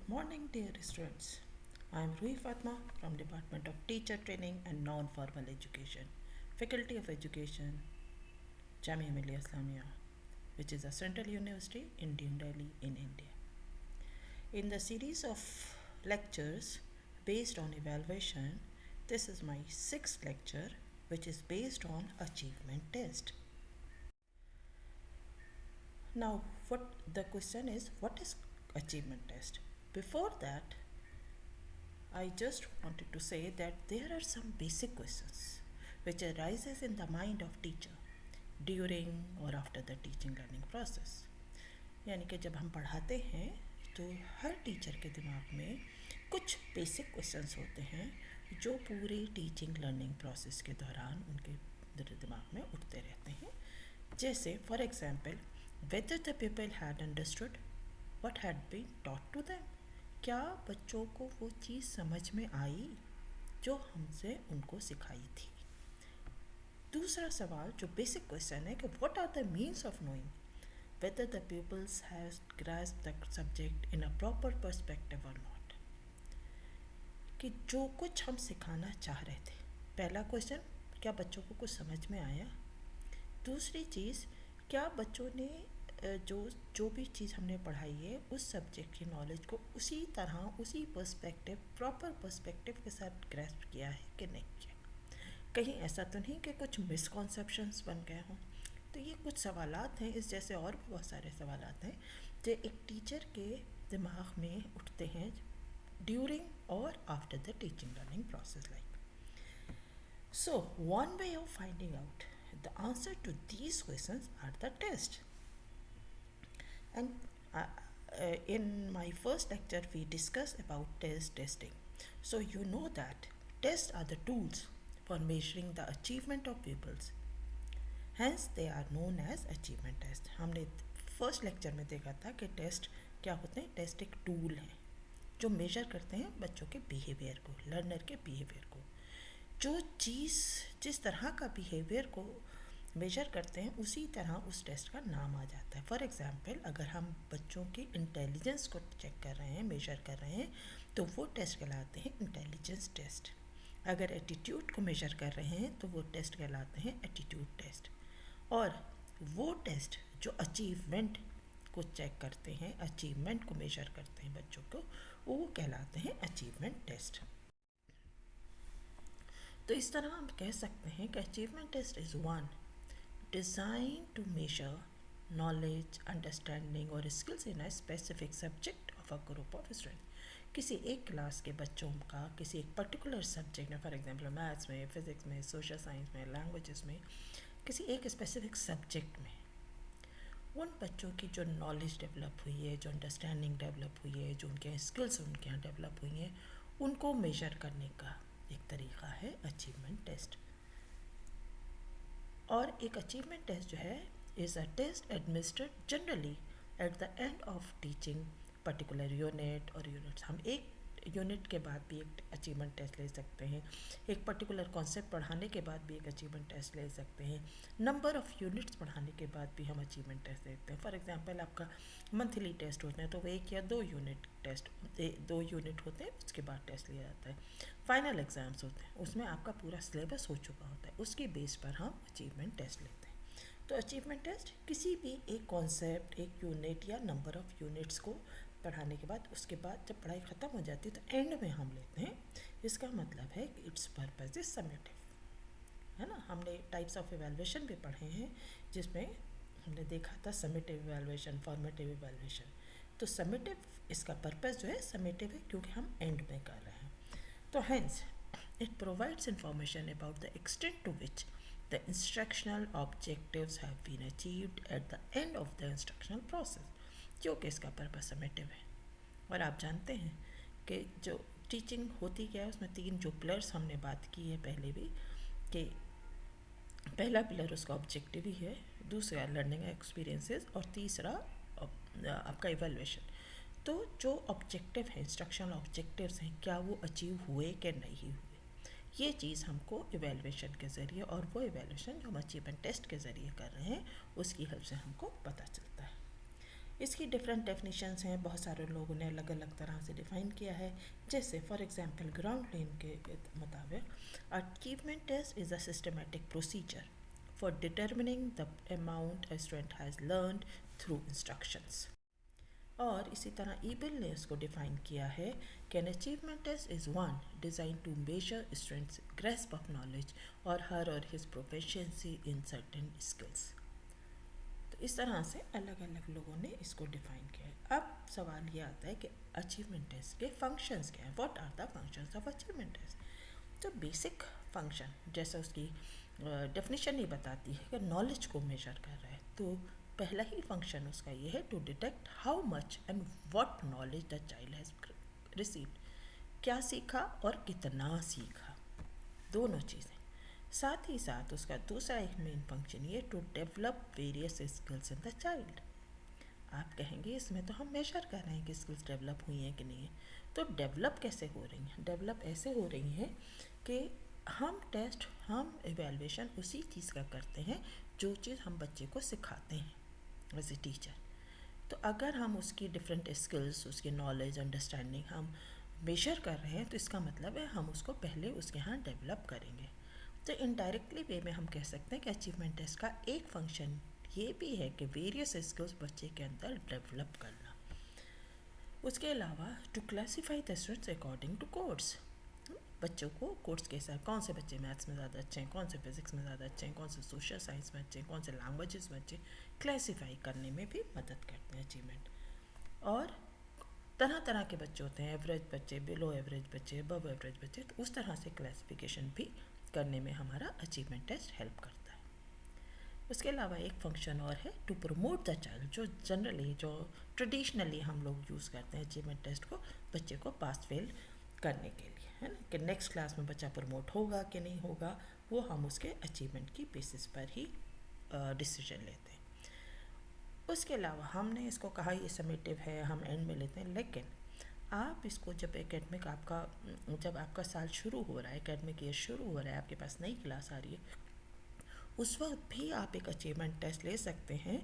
Morning, dear students. I am Rui Fatma from Department of Teacher Training and Non-Formal Education, Faculty of Education, Jamia Millia Islamia, which is a central university in New Delhi in India. In the series of lectures based on evaluation, this is my sixth lecture, which is based on achievement test. Now, what the question is, what is achievement test? Before that, I just wanted to say that there are some basic questions which arises in the mind of teacher during or after the teaching learning process. यानी कि जब हम पढ़ाते हैं तो हर teacher के दिमाग में कुछ बेसिक क्वेश्चंस होते हैं जो पूरे टीचिंग लर्निंग प्रोसेस के दौरान उनके दिमाग में उठते रहते हैं. जैसे for example, whether the pupil had understood what had been taught to them. क्या बच्चों को वो चीज़ समझ में आई जो हमसे उनको सिखाई थी. दूसरा सवाल जो बेसिक क्वेश्चन है कि what are the means of knowing whether the pupils has grasped the subject in a proper perspective or not. कि जो कुछ हम सिखाना चाह रहे थे, पहला क्वेश्चन, क्या बच्चों को कुछ समझ में आया. दूसरी चीज़, क्या बच्चों ने जो भी चीज़ हमने पढ़ाई है उस सब्जेक्ट की नॉलेज को उसी तरह उसी पर्सपेक्टिव प्रॉपर पर्सपेक्टिव के साथ ग्रैस्प किया है कि नहीं किया. कहीं ऐसा तो नहीं कि कुछ मिसकॉन्सेप्शंस बन गए हों. तो ये कुछ सवालात हैं, इस जैसे और भी बहुत सारे सवालात हैं जो एक टीचर के दिमाग में उठते हैं ड्यूरिंग और after the teaching learning process. Like so one way of finding out the answer to these questions are the test. And in my first lecture we discussed about testing. So you know that tests are the tools for measuring the achievement of pupils. Hence they are known as achievement test. हमने first lecture में देखा था कि test क्या होते हैं. Test एक tool है जो मेजर करते हैं बच्चों के बिहेवियर को, लर्नर के बिहेवियर को. जो चीज़ जिस तरह का बिहेवियर को मेजर करते हैं उसी तरह उस टेस्ट का नाम आ जाता है. फॉर एग्ज़ाम्पल, अगर हम बच्चों की इंटेलिजेंस को चेक कर रहे हैं, मेजर कर रहे हैं, तो वो टेस्ट कहलाते हैं इंटेलिजेंस टेस्ट. अगर एटीट्यूड को मेजर कर रहे हैं तो वो टेस्ट कहलाते हैं एटीट्यूड टेस्ट. और वो टेस्ट जो अचीवमेंट को चेक करते हैं, अचीवमेंट को मेजर करते हैं बच्चों को, वो कहलाते हैं अचीवमेंट टेस्ट. तो इस तरह हम कह सकते हैं कि achievement test is one designed to measure knowledge, understanding or skills in a specific subject of a group of students. किसी एक क्लास के बच्चों का किसी एक पर्टिकुलर सब्जेक्ट में, फॉर एग्जांपल मैथ्स में, फिज़िक्स में, सोशल साइंस में, लैंग्वेजेस में, किसी एक स्पेसिफिक सब्जेक्ट में उन बच्चों की जो नॉलेज डेवलप हुई है, जो अंडरस्टैंडिंग डेवलप हुई है, जो उनके स्किल्स उनके यहाँ डेवलप हुई हैं, उनको मेजर करने का एक तरीका है अचीवमेंट टेस्ट. और एक अचीवमेंट टेस्ट जो है is a test administered generally at the end of teaching particular unit और यूनिट्स. हम एक यूनिट के बाद भी एक अचीवमेंट टेस्ट ले सकते हैं, एक पर्टिकुलर कॉन्सेप्ट पढ़ाने के बाद भी एक अचीवमेंट टेस्ट ले सकते हैं, नंबर ऑफ़ यूनिट्स पढ़ाने के बाद भी हम अचीवमेंट टेस्ट देते हैं. फॉर एग्जांपल, आपका मंथली टेस्ट होते हैं तो वो एक या दो यूनिट टेस्ट, दो यूनिट होते हैं, उसके बाद टेस्ट लिया जाता है. फाइनल एग्ज़ाम्स होते हैं, उसमें आपका पूरा सिलेबस हो चुका होता है, उसके बेस पर हम अचीवमेंट टेस्ट लेते हैं. तो अचीवमेंट टेस्ट किसी भी एक कॉन्सेप्ट, एक यूनिट या नंबर ऑफ़ यूनिट्स को पढ़ाने के बाद, उसके बाद जब पढ़ाई ख़त्म हो जाती है तो एंड में हम लेते हैं. इसका मतलब है कि इट्स पर्पस इज समेटिव, है ना. हमने टाइप्स ऑफ इवैल्यूएशन भी पढ़े हैं जिसमें हमने देखा था समेटिव इवैल्यूएशन, फॉर्मेटिव इवैल्यूएशन. तो समेटिव, इसका पर्पस जो है समेटिव है क्योंकि हम एंड में कर रहे हैं. तो hence it provides information about the extent to which the instructional objectives have been achieved at the end of the instructional process. क्योंकि इसका पर्पस समेटिव है. और आप जानते हैं कि जो टीचिंग होती क्या है, उसमें तीन जो पिलर्स हमने बात की है पहले भी, कि पहला पिलर उसका ऑब्जेक्टिव ही है, दूसरा लर्निंग एक्सपीरियंसेस और तीसरा आपका इवैल्यूएशन. तो जो ऑब्जेक्टिव है, इंस्ट्रक्शनल ऑब्जेक्टिव्स हैं, क्या वो अचीव हुए कि नहीं हुए, ये चीज़ हमको इवैल्यूएशन के ज़रिए, और वो इवैल्यूएशन जो हम अचीवमेंट टेस्ट के ज़रिए कर रहे हैं उसकी हेल्प से हमको पता चलता है. इसकी डिफरेंट डेफिनेशंस हैं, बहुत सारे लोगों ने अलग अलग तरह से डिफ़ाइन किया है। जैसे फॉर एग्जांपल ग्राउंड प्लेन के मुताबिक achievement test is a systematic procedure for determining the amount a student has learned through instructions. और इसी तरह ईबिल ने इसको डिफाइन किया है कि an achievement test is one design to measure students grasp of knowledge और हर और his proficiency in certain skills. तो इस तरह से अलग अलग लोगों ने इसको डिफाइन किया है। अब सवाल ये आता है कि अचीवमेंट टेस्ट के फंक्शंस क्या हैं, what are the functions of achievement test. तो बेसिक फंक्शन जैसा उसकी डेफिनेशन ही बताती है कि नॉलेज को मेजर कर रहा है, तो पहला ही फंक्शन उसका ये है to detect how much and what knowledge the child has received, क्या सीखा और कितना सीखा, दोनों चीज़ें। साथ ही साथ उसका दूसरा एक मेन फंक्शन ये to develop various skills in the child. आप कहेंगे इसमें तो हम मेजर कर रहे हैं कि स्किल्स डेवलप हुई हैं कि नहीं है, तो डेवलप कैसे हो रही हैं? डेवलप ऐसे हो रही हैं कि हम एवेलुएशन उसी चीज़ का करते हैं जो चीज़ हम बच्चे को सिखाते हैं एज ए टीचर। तो अगर हम उसकी डिफरेंट स्किल्स, उसकी नॉलेज, अंडरस्टैंडिंग हम मेजर कर रहे हैं, तो इसका मतलब है हम उसको पहले उसके यहाँ डेवलप करेंगे। तो इनडायरेक्टली वे में हम कह सकते हैं कि अचीवमेंट टेस्ट का एक फंक्शन ये भी है कि वेरियस स्किल्स बच्चे के अंदर डेवलप करना। उसके अलावा to classify the students according to course, बच्चों को कोर्स के साथ कौन से बच्चे मैथ्स में ज़्यादा अच्छे हैं, कौन से फिज़िक्स में ज़्यादा अच्छे हैं, कौन से सोशल साइंस में अच्छे हैं, कौन से लैंग्वेजेस में अच्छे, क्लासीफाई करने में भी मदद करते हैं अचीवमेंट। और तरह तरह के बच्चे होते हैं, एवरेज बच्चे, बिलो एवरेज बच्चे, अबव एवरेज बच्चे, तो उस तरह से क्लासिफिकेशन भी करने में हमारा अचीवमेंट टेस्ट हेल्प करता है। उसके अलावा एक फंक्शन और है टू प्रमोट द चाइल्ड, जो ट्रेडिशनली हम लोग यूज़ करते हैं अचीवमेंट टेस्ट को बच्चे को पास फेल करने के लिए, है ना, कि नेक्स्ट क्लास में बच्चा प्रमोट होगा कि नहीं होगा, वो हम उसके अचीवमेंट की बेसिस पर ही डिसीजन लेते हैं। उसके अलावा हमने इसको कहा ये समेटिव है, हम एंड में लेते हैं, लेकिन आप इसको जब आपका साल शुरू हो रहा है, एकेडमिक ईयर शुरू हो रहा है, आपके पास नई क्लास आ रही है, उस वक्त भी आप एक अचीवमेंट टेस्ट ले सकते हैं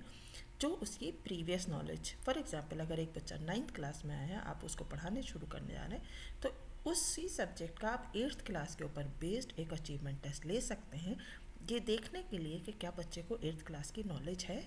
जो उसकी प्रीवियस नॉलेज, फॉर एग्जांपल अगर एक बच्चा 9th क्लास में आया है, आप उसको पढ़ाने शुरू करने जा रहे हैं, तो उसी सब्जेक्ट का आप 8th क्लास के ऊपर बेस्ड एक अचीवमेंट टेस्ट ले सकते हैं, ये देखने के लिए कि क्या बच्चे को 8th क्लास की नॉलेज है,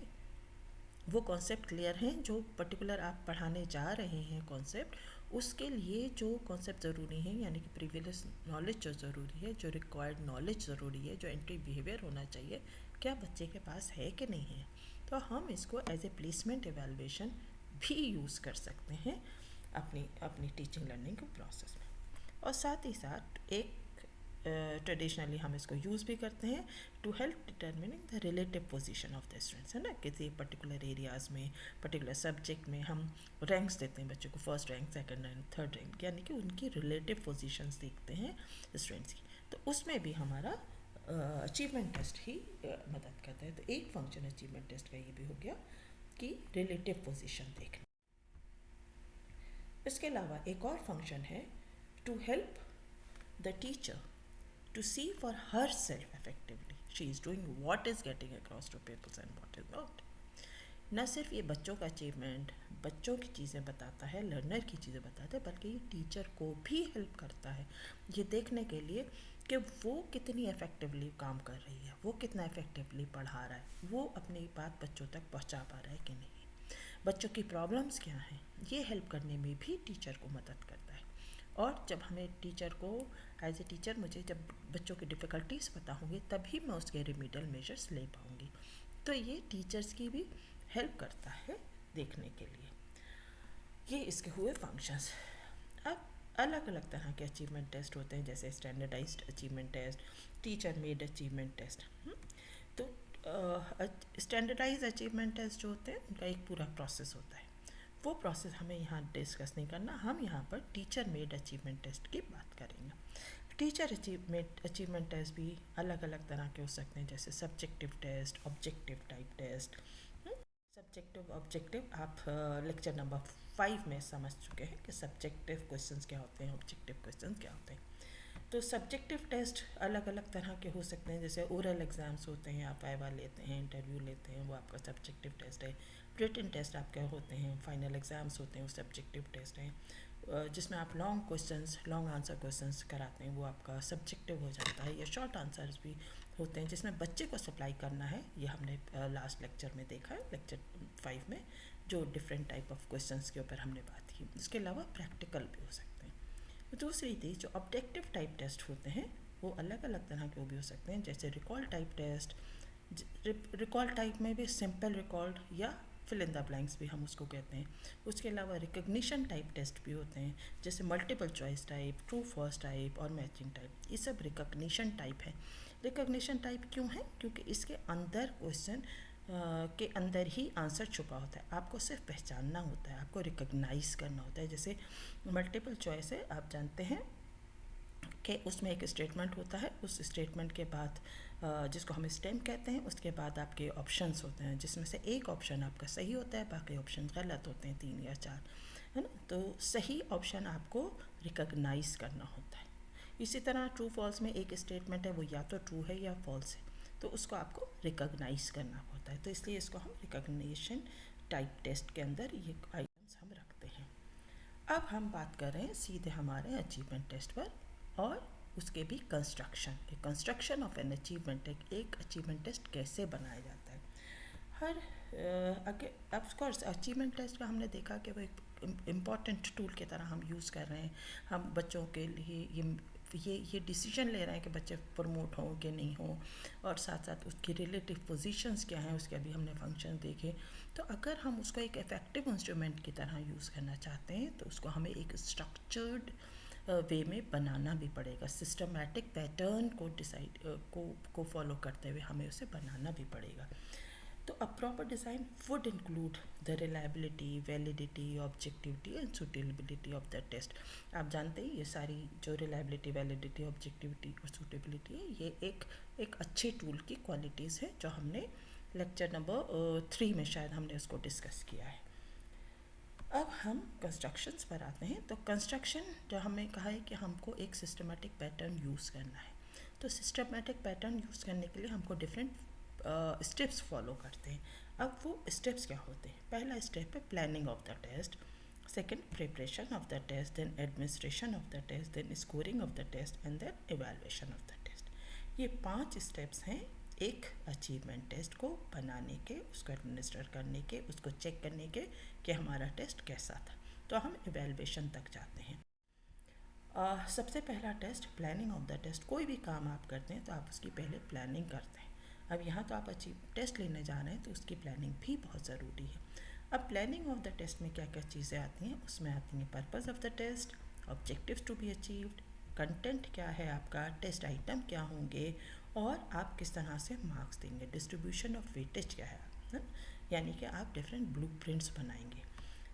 वो कॉन्सेप्ट क्लियर हैं जो पर्टिकुलर आप पढ़ाने जा रहे हैं कॉन्सेप्ट, उसके लिए जो कॉन्सेप्ट ज़रूरी हैं, यानी कि प्रीवियस नॉलेज जो ज़रूरी है, जो रिक्वायर्ड नॉलेज ज़रूरी है, जो एंट्री बिहेवियर होना चाहिए, क्या बच्चे के पास है कि नहीं है। तो हम इसको एज ए प्लेसमेंट एवेलुएशन भी यूज़ कर सकते हैं अपनी टीचिंग लर्निंग के प्रोसेस में। और साथ ही साथ एक ट्रेडिशनली हम इसको यूज़ भी करते हैं to help determining the relative position of the students, है ना, किसी पर्टिकुलर एरियाज़ में, पर्टिकुलर सब्जेक्ट में हम रैंक्स देते हैं बच्चों को, first rank, second rank, third rank, यानी कि उनकी रिलेटिव पोजीशंस देखते हैं स्टूडेंट्स की। तो उसमें भी हमारा अचीवमेंट टेस्ट ही मदद करता है। तो एक फंक्शन अचीवमेंट टेस्ट का ये भी हो गया कि रिलेटिव पोजीशन देखना। इसके अलावा एक और फंक्शन है to help the teacher to see for herself effectively she is doing what is getting across to pupils and what is not। न सिर्फ ये बच्चों का अचीवमेंट, बच्चों की चीज़ें बताता है, लर्नर की चीज़ें बताता है, बल्कि ये टीचर को भी हेल्प करता है ये देखने के लिए कि वो कितनी इफ़ेक्टिवली काम कर रही है, वो कितना इफ़ेक्टिवली पढ़ा रहा है, वो अपनी बात बच्चों तक पहुंचा पा रहा है कि नहीं, बच्चों की प्रॉब्लम्स क्या हैं, ये हेल्प करने में भी टीचर को मदद करता है। और जब हमें टीचर को एज ए टीचर मुझे जब बच्चों की डिफ़िकल्टीज पता होंगी तभी मैं उसके रिमीडियल मेजर्स ले पाऊँगी। तो ये टीचर्स की भी हेल्प करता है देखने के लिए। ये इसके हुए फंक्शंस। अब अलग अलग तरह के अचीवमेंट टेस्ट होते हैं, जैसे standardised achievement test, teacher made achievement test. तो स्टैंडर्डाइज्ड अचीवमेंट टेस्ट जो होते हैं उनका एक पूरा प्रोसेस होता है, वो प्रोसेस हमें यहाँ डिस्कस नहीं करना, हम यहाँ पर टीचर मेड अचीवमेंट टेस्ट की बात करेंगे। टीचर अचीवमेंट टेस्ट भी अलग अलग तरह के हो सकते हैं, जैसे subjective test, objective type test. Subjective objective आप लेक्चर नंबर 5 में समझ चुके हैं कि सब्जेक्टिव क्वेश्चंस क्या होते हैं, ऑब्जेक्टिव क्वेश्चंस क्या होते हैं। तो सब्जेक्टिव टेस्ट अलग अलग तरह के हो सकते हैं, जैसे ओरल एग्ज़ाम्स होते हैं, आप वाइवा लेते हैं, इंटरव्यू लेते हैं, वो आपका सब्जेक्टिव टेस्ट है। रिटन टेस्ट आपके होते हैं, फाइनल एग्ज़ाम्स होते हैं, वो सब्जेक्टिव टेस्ट हैं जिसमें आप long questions, long answer questions कराते हैं, वो आपका सब्जेक्टिव हो जाता है। या शॉर्ट आंसर्स भी होते हैं जिसमें बच्चे को सप्लाई करना है, ये हमने लास्ट लेक्चर में देखा है, लेक्चर 5 में, जो डिफरेंट टाइप ऑफ क्वेश्चंस के ऊपर हमने बात की। इसके अलावा प्रैक्टिकल भी हो सकते हैं। दूसरी थी जो ऑब्जेक्टिव टाइप टेस्ट होते हैं, वो अलग अलग तरह के वो भी हो सकते हैं, जैसे recall type test. Recall type में भी सिंपल रिकॉल्ड या फिल इन द ब्लैंक्स भी हम उसको कहते हैं। उसके अलावा रिकग्निशन टाइप टेस्ट भी होते हैं, जैसे multiple choice type, true false type और मैचिंग टाइप। ये सब रिकग्निशन टाइप है। रिकग्निशन टाइप क्यों है? क्योंकि इसके अंदर क्वेश्चन के अंदर ही आंसर छुपा होता है, आपको सिर्फ पहचानना होता है, आपको रिकग्नाइज करना होता है। जैसे मल्टीपल चॉइस है, आप जानते हैं कि उसमें एक स्टेटमेंट होता है, उस स्टेटमेंट के बाद जिसको हम स्टेम कहते हैं, उसके बाद आपके ऑप्शंस होते हैं, जिसमें से एक ऑप्शन आपका सही होता है, बाकी ऑप्शन गलत होते हैं, 3 या 4, है ना। तो सही ऑप्शन आपको रिकग्नाइज करना होता है। इसी तरह ट्रू फॉल्स में एक स्टेटमेंट है, वो या तो ट्रू है या फॉल्स है, तो उसको आपको रिकग्नाइज करना होता है। तो इसलिए इसको हम रिकग्निशन टाइप टेस्ट के अंदर ये आइटम्स हम रखते हैं। अब हम बात कर रहे हैं सीधे हमारे अचीवमेंट टेस्ट पर और उसके भी कंस्ट्रक्शन ऑफ एन अचीवमेंट। एक अचीवमेंट टेस्ट कैसे बनाया जाता है। ऑफ कोर्स अचीवमेंट टेस्ट का हमने देखा कि वो एक इम्पॉर्टेंट टूल की तरह हम यूज़ कर रहे हैं। हम बच्चों के लिए ये डिसीजन ले रहे हैं कि बच्चे प्रमोट हों कि नहीं हों, और साथ साथ उसकी रिलेटिव पोजीशंस क्या हैं, उसके अभी हमने फंक्शन देखे। तो अगर हम उसको एक इफ़ेक्टिव इंस्ट्रूमेंट की तरह यूज़ करना चाहते हैं तो उसको हमें एक स्ट्रक्चर्ड वे में बनाना भी पड़ेगा। सिस्टमैटिक पैटर्न को को फॉलो करते हुए हमें उसे बनाना भी पड़ेगा। तो a proper design would include the reliability, validity, objectivity and suitability of the test. आप जानते हैं ये सारी जो रिलायबिलिटी, वैलिडिटी, ऑब्जेक्टिविटी और सुटेबिलिटी है, ये एक अच्छे टूल की क्वालिटीज़ है जो हमने लेक्चर नंबर 3 में शायद हमने उसको डिस्कस किया है। अब हम कंस्ट्रक्शंस पर आते हैं। तो कंस्ट्रक्शन जो हमें कहा है कि हमको एक सिस्टमेटिक पैटर्न यूज़ करना है, तो सिस्टमेटिक पैटर्न यूज़ करने के लिए हमको डिफरेंट स्टेप्स फॉलो करते हैं। अब वो स्टेप्स क्या होते हैं? पहला स्टेप है planning of the test, second preparation of the test, then administration of the test, then scoring of the test and then evaluation of the test. ये 5 स्टेप्स हैं एक अचीवमेंट टेस्ट को बनाने के, उसको एडमिनिस्टर करने के, उसको चेक करने के कि हमारा टेस्ट कैसा था। तो हम इवैल्यूएशन तक जाते हैं। सबसे पहला test planning of the test. कोई भी काम आप करते हैं तो आप उसकी पहले प्लानिंग करते हैं। अब यहाँ तो आप टेस्ट लेने जा रहे हैं तो उसकी प्लानिंग भी बहुत ज़रूरी है। अब प्लानिंग ऑफ द टेस्ट में क्या क्या चीज़ें आती हैं? उसमें आती हैं purpose of the test, objectives to be achieved, content क्या है आपका, टेस्ट आइटम क्या होंगे, और आप किस तरह से मार्क्स देंगे, डिस्ट्रीब्यूशन ऑफ वेटेज क्या है, यानी कि आप डिफरेंट ब्लूप्रिंट्स बनाएंगे।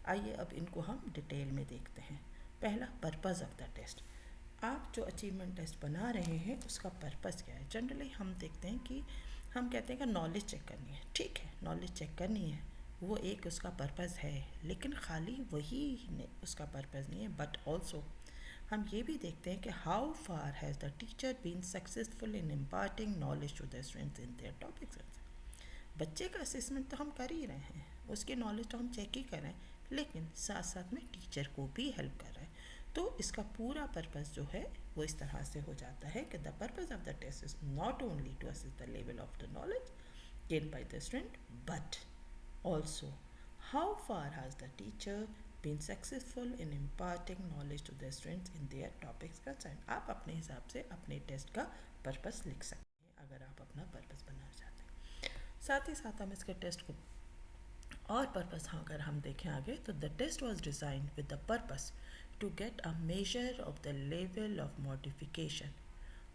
आइए अब इनको हम डिटेल में देखते हैं। पहला पर्पस ऑफ द टेस्ट। आप जो अचीवमेंट टेस्ट बना रहे हैं उसका पर्पस क्या है? जनरली हम देखते हैं कि हम कहते हैं कि नॉलेज चेक करनी है। ठीक है, नॉलेज चेक करनी है, वो एक उसका पर्पस है, लेकिन खाली वही उसका पर्पस नहीं है, बट ऑल्सो हम ये भी देखते हैं कि how far has the teacher been successful in imparting knowledge to the students in their topics. बच्चे का असेसमेंट तो हम कर ही रहे हैं, उसकी नॉलेज तो हम चेक ही कर रहे हैं, लेकिन साथ साथ में टीचर को भी हेल्प कर रहे हैं। तो इसका पूरा पर्पस जो है वो इस तरह से हो जाता है कि the purpose of the test is not only to assess the level of the knowledge gained by the student, but also how far has the teacher been successful in imparting knowledge to the students in their topics concerned। आप अपने हिसाब से अपने test का purpose लिख सकते हैं अगर आप अपना पर्पस बनाना चाहते हैं। साथ ही साथ हम इसके टेस्ट को और पर्पस अगर हम देखें आगे, तो the test was design with the purpose to get a measure of the level of modification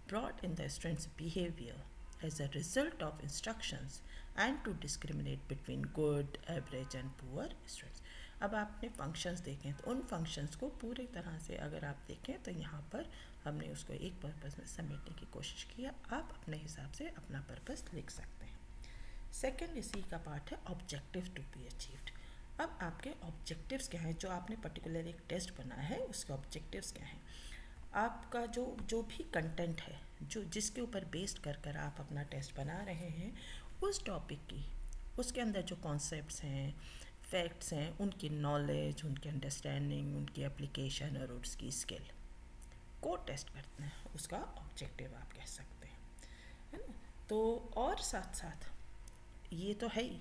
brought in the student's behavior as a result of instructions and to discriminate between good, average and poor students। अब आपने functions देखें तो उन functions को पूरी तरह से अगर आप देखें तो यहाँ पर हमने उसको एक पर्पस में समेटने की कोशिश की है। आप अपने हिसाब से अपना पर्पस लिख सकते हैं। सेकेंड इसी का पार्ट है ऑब्जेक्टिव टू बी अचीव्ड। अब आपके ऑब्जेक्टिव्स क्या हैं? जो आपने पर्टिकुलर एक टेस्ट बनाया है उसके ऑब्जेक्टिव्स क्या हैं? आपका जो भी कंटेंट है, जो जिसके ऊपर बेस्ड कर आप अपना टेस्ट बना रहे हैं, उस टॉपिक की उसके अंदर जो कॉन्सेप्ट्स हैं, फैक्ट्स हैं, उनकी नॉलेज, उनकी अंडरस्टैंडिंग, उनकी एप्लीकेशन और उसकी स्किल को टेस्ट करते हैं। उसका ऑब्जेक्टिव आप कह सकते हैं, है ना। तो और साथ साथ ये तो है ही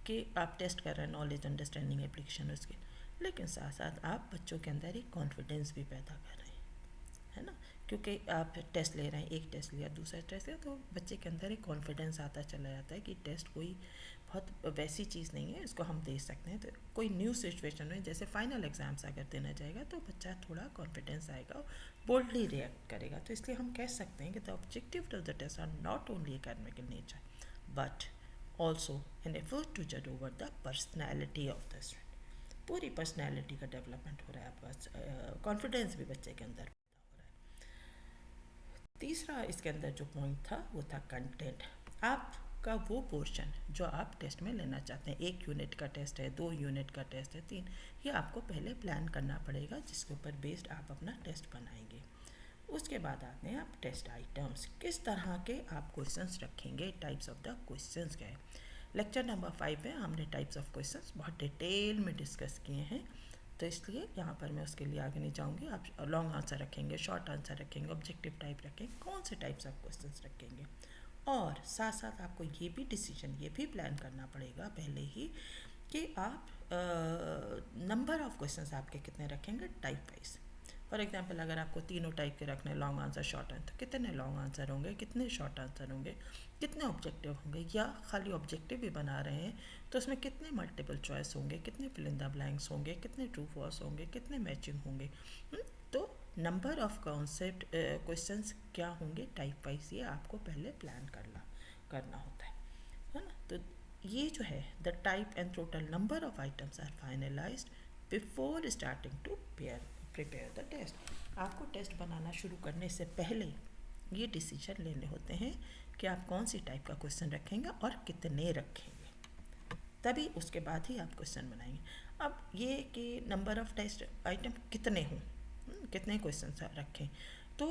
कि आप टेस्ट कर रहे हैं नॉलेज, अंडरस्टैंडिंग, एप्लीकेशन, उसकी, लेकिन साथ साथ आप बच्चों के अंदर एक कॉन्फिडेंस भी पैदा कर रहे हैं, है ना। क्योंकि आप टेस्ट ले रहे हैं, एक टेस्ट लिया, दूसरा टेस्ट लिया, तो बच्चे के अंदर एक कॉन्फिडेंस आता चला जाता है कि टेस्ट कोई बहुत वैसी चीज़ नहीं है, इसको हम दे सकते हैं। तो कोई न्यू सिचुएशन में जैसे फाइनल एग्जाम्स अगर देना जाएगा तो बच्चा थोड़ा कॉन्फिडेंस आएगा, बोल्डली रिएक्ट करेगा। तो इसलिए हम कह सकते हैं कि the objective of the test are not only academic in nature but also an effort to जज over the personality of the student. पूरी पर्सनैलिटी का डेवलपमेंट हो रहा है आपका, कॉन्फिडेंस भी बच्चे के अंदर पैदा हो रहा है। तीसरा इसके अंदर जो पॉइंट था वो था कंटेंट। आपका वो पोर्शन जो आप टेस्ट में लेना चाहते हैं, 1 यूनिट का टेस्ट है, 2 यूनिट का टेस्ट है, 3, ये आपको पहले प्लान करना पड़ेगा, जिसके ऊपर बेस्ड आप अपना टेस्ट बनाएंगे। उसके बाद आते हैं आप टेस्ट आइटम्स, किस तरह के आप क्वेश्चंस रखेंगे, टाइप्स ऑफ द क्वेश्चंस क्या है। लेक्चर नंबर 5 में हमने टाइप्स ऑफ क्वेश्चंस बहुत डिटेल में डिस्कस किए हैं, तो इसलिए यहाँ पर मैं उसके लिए आगे नहीं जाऊँगी। आप लॉन्ग आंसर रखेंगे, शॉर्ट आंसर रखेंगे, ऑब्जेक्टिव टाइप रखेंगे, कौन से टाइप्स ऑफ क्वेश्चंस रखेंगे। और साथ साथ आपको ये भी डिसीजन, ये भी प्लान करना पड़ेगा पहले ही कि आप नंबर ऑफ क्वेश्चंस आपके कितने रखेंगे टाइप वाइज। फॉर एग्जांपल अगर आपको तीनों टाइप के रखने, लॉन्ग आंसर, शॉर्ट आंसर, तो कितने लॉन्ग आंसर होंगे, कितने शॉर्ट आंसर होंगे, कितने ऑब्जेक्टिव होंगे, या खाली ऑब्जेक्टिव भी बना रहे हैं तो उसमें कितने मल्टीपल चॉइस होंगे, कितने फिल इन द ब्लैंक्स होंगे, कितने ट्रू फॉल्स होंगे, कितने मैचिंग होंगे। तो नंबर ऑफ कॉन्सेप्ट क्वेश्चंस क्या होंगे टाइप वाइज, ये आपको पहले प्लान करना होता है ना। तो ये जो है the type and total number of items are finalised before starting to prepare the test. आपको टेस्ट बनाना शुरू करने से पहले ये डिसीजन लेने होते हैं कि आप कौन सी टाइप का क्वेश्चन रखेंगे और कितने रखेंगे, तभी उसके बाद ही आप क्वेश्चन बनाएंगे। अब ये कि नंबर ऑफ टेस्ट आइटम कितने हों, कितने क्वेश्चन रखें, तो